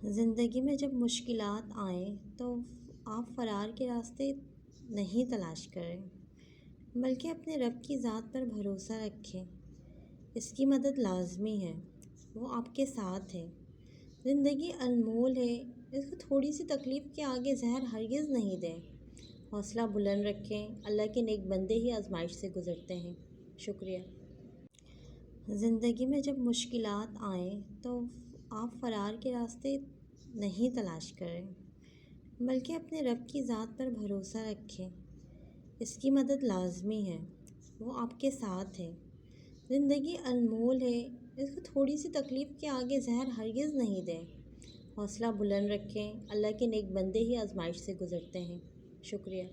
زندگی میں جب مشکلات آئیں تو آپ فرار کے راستے نہیں تلاش کریں، بلکہ اپنے رب کی ذات پر بھروسہ رکھیں۔ اس کی مدد لازمی ہے، وہ آپ کے ساتھ ہے۔ زندگی انمول ہے، اس کو تھوڑی سی تکلیف کے آگے زہر ہرگز نہیں دیں۔ حوصلہ بلند رکھیں، اللہ کے نیک بندے ہی آزمائش سے گزرتے ہیں۔ شکریہ۔ زندگی میں جب مشکلات آئیں تو آپ فرار کے راستے نہیں تلاش کریں، بلکہ اپنے رب کی ذات پر بھروسہ رکھیں۔ اس کی مدد لازمی ہے، وہ آپ کے ساتھ ہے۔ زندگی انمول ہے، اس کو تھوڑی سی تکلیف کے آگے زہر ہرگز نہیں دیں۔ حوصلہ بلند رکھیں، اللہ کے نیک بندے ہی آزمائش سے گزرتے ہیں۔ شکریہ۔